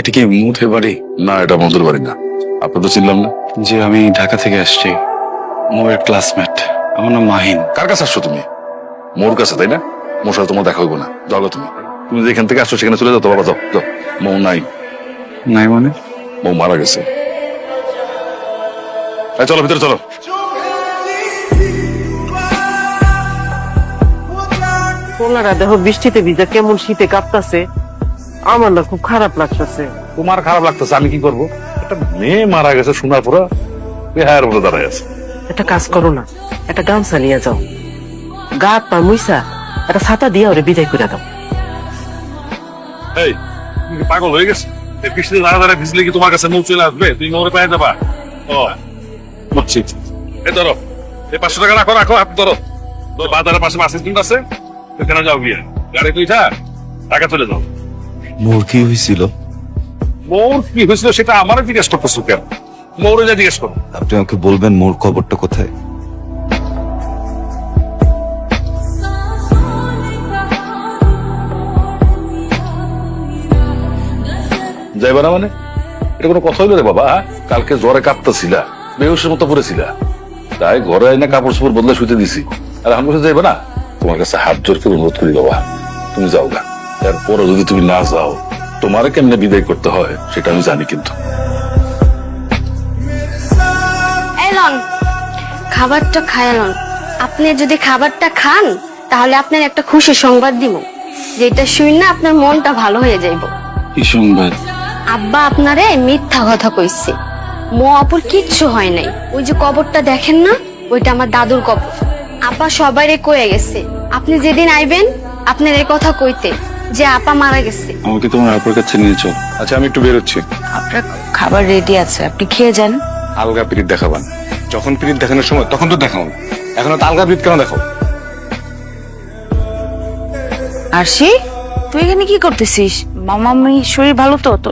এটা কি মুথে বাড়ি? না, এটা মধুর বাড়ি না। আপনার তো চিনলাম না। যে আমি ঢাকা থেকে আসছি, মোয়ের ক্লাসমেট। আমার নাম মাহিন। কার কাছে আসছো তুমি? মোর কাছে, তাই না? মোর সাথে তোমার দেখা হইব না, যাও গো তুমি। তুমি যেখান থেকে আসছো সেখানে চলে যাও তো বাবা, যাও যাও। মৌ নাই। নাই মানে? মৌ মারা গেছে। এই চলো ভিতরে চলো। পোলারা দেখো বৃষ্টিতে ভিজা কেমন শীতে কাঁপতাছে, আমার না খুব খারাপ লাগতেছে। তোমার খারাপ লাগতেছে, আমি কি করবো? একটা মেয়ে মারা গেছে শোনার পরে বেহায়ের মতো দাঁড়ায় আছে। একটা কাজ করো না, একটা গামছা নিয়ে যাও, গা হাত পা মুইসা একটা ছাতা দিয়ে ওরে বিদায় করে দাও। এই তুমি কি পাগল হয়ে গেছে? এই বৃষ্টিতে দাঁড়া ভিজলে কি তোমার কাছে মৌ চলে আসবে? তুমি মৌরে পায়ে যাবা? ও বুঝছি। এই ধরো, এই 500 টাকা রাখো রাখো, হাত ধরো। তো বাজারের পাশে বাস স্ট্যান্ড আছে, সেখানে যাও গিয়ে গাড়ি তুই ঢাকা চলে যাও। মোর কি হয়েছিল? মৌর কি হয়েছিল সেটা আমারও জিজ্ঞেস করতেছো কেন? মৌরে যা জিজ্ঞেস করো। আপনি আমাকে বলবেন মোর খবরটা কোথায়? যাইবা না মানে? এটা কোনো কথা হইলো রে বাবা? কালকে জ্বরে কাঁপতেছিলা, বেহুশের মতো পড়েছিলা, তাই ঘরে আইনা কাপড় চোপড় বদলে শুতে দিছি। আর আমি বসে যাইবা না? তোমার কাছে হাত জোর করে অনুরোধ করি বাবা, তুমি যাও গা। এরপরও যদি তুমি না যাও, তোমারে কেমনে বিদায় করতে হয় সেটা আমি জানি। কিন্তু এলন, খাবারটা খায়ালন। আপনি যদি খাবারটা খান তাহলে আপনার একটা খুশি সংবাদ দিব, যেটা শুই না আপনার মনটা ভালো হয়ে যাইব। কি সংবাদ? আব্বা আপনারে মিথ্যা কথা কইছে, মো আপুর কিচ্ছু হয় নাই। ওই যে কবরটা দেখেন না, ওইটা আমার দাদুর কবর। আপা সবাইরে কয়ে গেছে আপনি যেদিন আইবেন আপনার এই কথা কইতে যে আপা মারা গেছে। আমাকে তোমার আপুর কাছে নিয়ে চল। আচ্ছা আমি একটু বেরোচ্ছি। আপনার খাবার রেডি আছে, আপনি খেয়ে যান। আলগা পিরিত দেখাবান, যখন পিরিত দেখানোর সময় তখন তো দেখাও, এখন তো আলগা পিরিত কেন দেখো? আরশি, তুই এখানে কি করতেছিস? মামামি শরীর ভালো তো? তো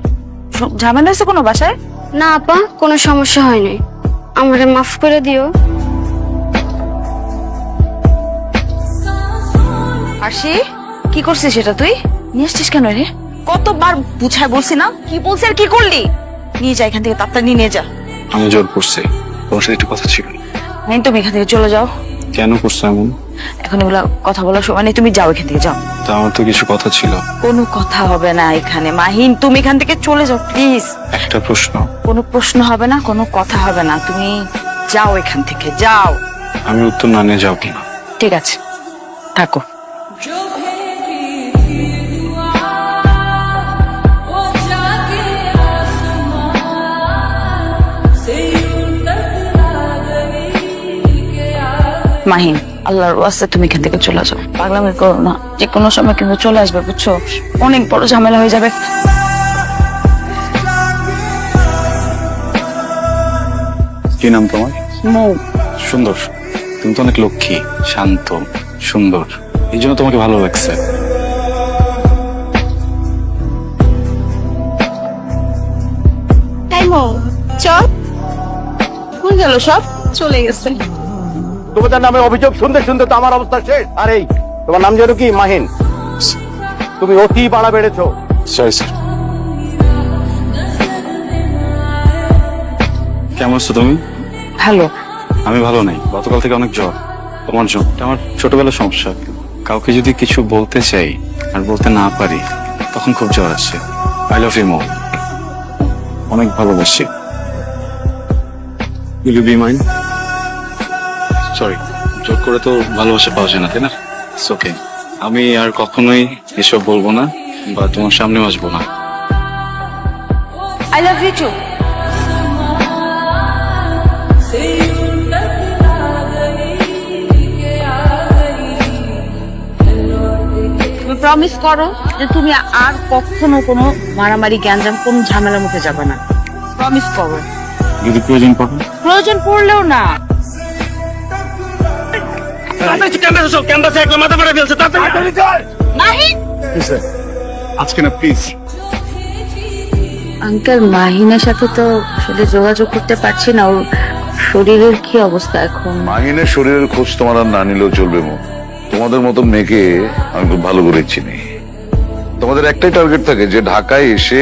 ঝামেলা আছে কোনো বাসায়? না আপা, কোনো সমস্যা হয় নাই, আমারে মাফ করে দিও। আরশি, কি করছিস সেটা তুই নিয়ে আসছিস কেন রে? কতবার বুঝায় বলছি না, কি বলছি আর কি করলি? নিয়ে যা এখান থেকে, তাড়াতাড়ি নিয়ে যা। আমি জোর করছি, তোমার সাথে একটু কথা ছিল। নেই, তুমি এখান থেকে চলে যাও। কেন করছো এমন? এখন এগুলা কথা বলার সময় নেই, তুমি যাও এখান থেকে, যাও। তা আমার তো কিছু কথা ছিল। কোনো কথা হবে না এখানে মাহিন, তুমি এখান থেকে চলে যাও প্লিজ। একটা প্রশ্ন। কোনো প্রশ্ন হবে না, কোনো কথা হবে না, তুমি যাও এখান থেকে, যাও। আমি উত্তর না নিয়ে যাবো না। ঠিক আছে, থাকো। মাহিন, আল্লাহর ওয়াস্তে তুমি এখান থেকে চলে যাও, পাগলামি করো না। যে কোনো সময় কিন্তু চলে আসবে, বুঝছো? অনেক বড় ঝামেলা হয়ে যাবে। কি নাম তোমার? মৌ। সুন্দর। তুমি তো অনেক লক্ষ্মী, শান্ত, সুন্দর, এই জন্য তোমাকে ভালো লাগছে। তাই মো, চল। কই গেল সব? চলে গেছে। তোমাদের নামে অভিযোগ শুনতে শুনতে তো আমার অবস্থা শেষ। আর এই তোমার নাম যেন কি? মাহিন। তুমি অতি বাড়া বেড়েছো। Sorry sir. কেমন আছো তুমি? ভালো। আমি ভালো নাই, গতকাল থেকে অনেক জ্বর। তোমার জ্বর আমার ছোটবেলার সমস্যা। কাউকে যদি কিছু বলতে চাই আর বলতে না পারি, তখন খুব জ্বর আসে। আই লাভ ইউ মো, অনেক ভালোবাসি। Will you be mine? Sorry, জোর করে তো ভালোবাসা পাওয়া যায় না, তাই না? It's okay. আমি আর কখনোই এসব বলবো না বা তোমার সামনেও আসবো না। I love you too. তুমি প্রমিস করো যে তুমি আর কখনো কোনো মারামারি, গ্যাঞ্জাম, কোনো ঝামেলার মুখে যাবে না। প্রমিস করো। যদি প্রয়োজন পড়ে? প্রয়োজন পড়লেও না। মাহিন, আজকে না প্লিজ। আঙ্কেল, মাহিনের সাথে তো আসলে যোগাযোগ করতে পারছি না। ওর শরীরের কি অবস্থা এখন? মাহিনের শরীরের খোঁজ তোমার আর না নিলেও চলবে মো। তোমাদের মতো মেয়েকে আমি খুব ভালো করে চিনি। তোমাদের একটাই টার্গেট থাকে যে ঢাকায় এসে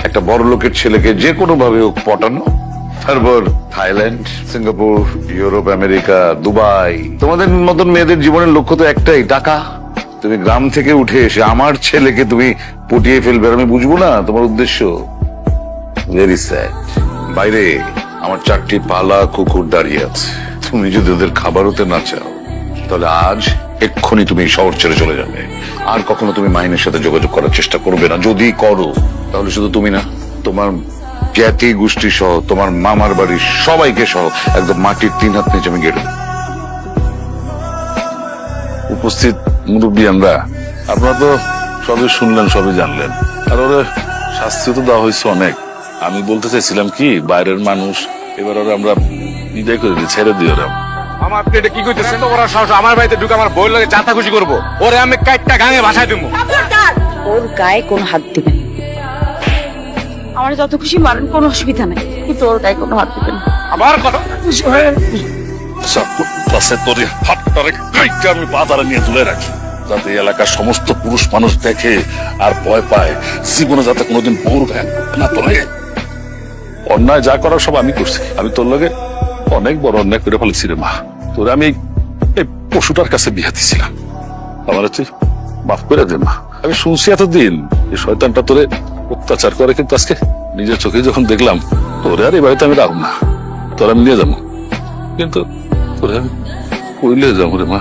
একটা বড় লোকের ছেলেকে যে কোনো ভাবে হোক পটানো, তারপর Thailand, Singapore, Europe, America, Dubai. তোমাদের মতন মেয়েদের জীবনের লক্ষ্য তো একটাই, টাকা। তুমি গ্রাম থেকে উঠে এসে আমার ছেলেকে তুমি পটিয়ে ফেলবে, আর আমি বুঝবো না তোমার উদ্দেশ্য। Very sad. বাইরে আমার 4টি পালা কুকুর দাঁড়িয়ে আছে, তুমি যদি ওদের খাবার হতে না চাও তাহলে আজ এক্ষুনি তুমি শহর ছেড়ে চলে যাবে। আর কখনো তুমি মাহিনের সাথে যোগাযোগ করার চেষ্টা করবে না। যদি করো তাহলে শুধু তুমি না, তোমার জ্ঞাতি গোষ্ঠী সহ, তোমার মামার বাড়ির সবাইকে সহ একদম মাটির 3 হাত নিচে আমি গেড়ে দেব। উপস্থিত মুরব্বী আমরা, আপনারা তো সবই শুনলেন, সবই জানলেন, আর ওরা শাস্তি তো দেওয়া হয়েছে অনেক। আমি বলতে চাইছিলাম কি, বাইরের মানুষ, এবার ওরা আমরা বিদায় করে দিই, ছেড়ে দিই ওরা। আমার আপনি এটা কি কইতেছেন? তো ওরা সাহস আমার বাড়িতে ঢুকে আমার বই লাগে চাতা খুশি করবো, ওরে আমি কাইটটা গাঙে ভাষায় দেবো। ওর গায়ে কোনো হাত দিবেন। আমার যত খুশি মারেন, কোনো অসুবিধা নাই, কিন্তু ওর গায়ে কোনো হাত দিবেন। আবার কথা তোর হাতটারে কাইটটা আমি বাজারে নিয়ে তুলে রাখি, যাতে এই এলাকার সমস্ত পুরুষ মানুষ দেখে আর ভয় পায়, জীবনে যাতে কোনোদিন বউর গায়ে না তোলে। অন্যায় যা করার সব আমি করছি। আমি তোর লগে অনেক বড় অন্যায় করে ফেলেছি রে মা। তোরে আমি এই পশুটার কাছে বিয়ে দিছিলাম, আমার হচ্ছে মাফ করে দে মা। আমি শুনছি এতদিন এই শয়তানটা তোরে অত্যাচার করে, কিন্তু আজকে নিজের চোখে যখন দেখলাম, তোরে আর এই বাড়িতে আমি রাখবো না, তোর আমি নিয়ে যাবো, কিন্তু তোরে আমি কইলে যাবো রে মা।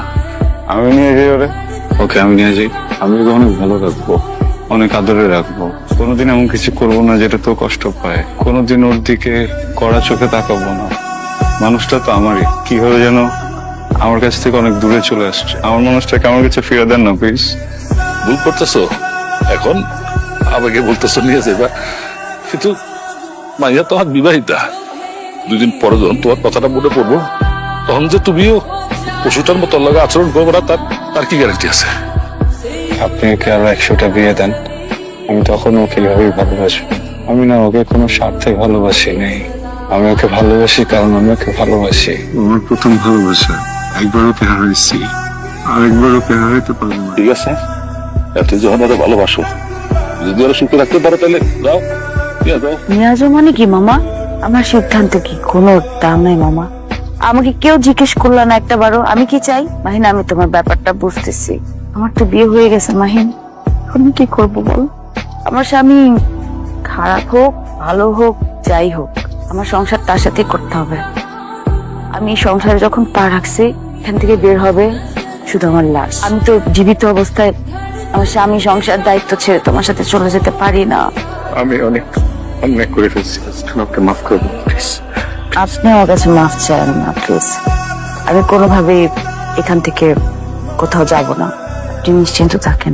আমি নিয়ে যাই ওরে, ওকে আমি নিয়ে যাই। আমি ওকে অনেক ভালো রাখবো, অনেক আদরে রাখবো। কোনোদিন এমন কিছু করবো না যেটা তো কষ্ট পায়। কোনোদিন ওর দিকে কড়া চোখে তাকাবো না। মানুষটা তো আমারই, কিভাবে যেন আমার কাছ থেকে অনেক দূরে চলে আসছে। আমার মানুষটাকে আমার কাছে ফিরে দেন না প্লিজ। ভুল করতেছো, এখন আবেগে বলতেছো নিয়ে যাবা, কিন্তু মাইয়া তোমার বিবাহিতা। 2 দিন পরে যখন তোমার কথাটা মনে পড়বো, তখন যে তুমিও পশুটার মতো লাগে আচরণ করবো না, তার কি গ্যারান্টি আছে? আপনি ওকে আরো 100টা বিয়ে দেন, আমি তখন ওকে এভাবেই ভালোবাসবো। আমি না ওকে কোনো স্বার্থে ভালোবাসি নেই, আমি ওকে ভালোবাসি কারণ আমি ওকে ভালোবাসি। আমার প্রথম ভালোবাসা, একবার ওকে হারাইছি, আরেকবার ওকে হারাইতে পারবো না। ঠিক আছে, এত যখন ওরা ভালোবাসো, যদি ওরা সুখে রাখতে পারো তাহলে যাও, নিয়ে যাও। নিয়ে যাও মানে কি মামা? আমার সিদ্ধান্ত কি কোনো দাম নাই মামা? আমাকে কেউ জিজ্ঞেস করলো না একটা বারো আমি কি চাই। মাহিন, আমি তোমার ব্যাপারটা বুঝতেছি, আমার তো বিয়ে হয়ে গেছে মাহিন, এখন আমি কি করবো বল? আমার স্বামী খারাপ হোক ভালো হোক যাই হোক, আমার সংসার তার সাথে করতে হবে। আমি সংসারে যখন পা রাখছি, এখান থেকে বের হবে শুধু আমার লাশ। আমি তো জীবিত অবস্থায় আমার স্বামী সংসার দায়িত্ব ছেড়ে তোমার সাথে চলে যেতে পারি না। আমি অনেক অন্যায় করে ফেলছি, ওকে মাফ করবেন প্লিজ। আপনি আমার কাছে মাফ চান না প্লিজ। আমি কোনোভাবেই এখান থেকে কোথাও যাব না, আপনি নিশ্চিন্ত থাকেন।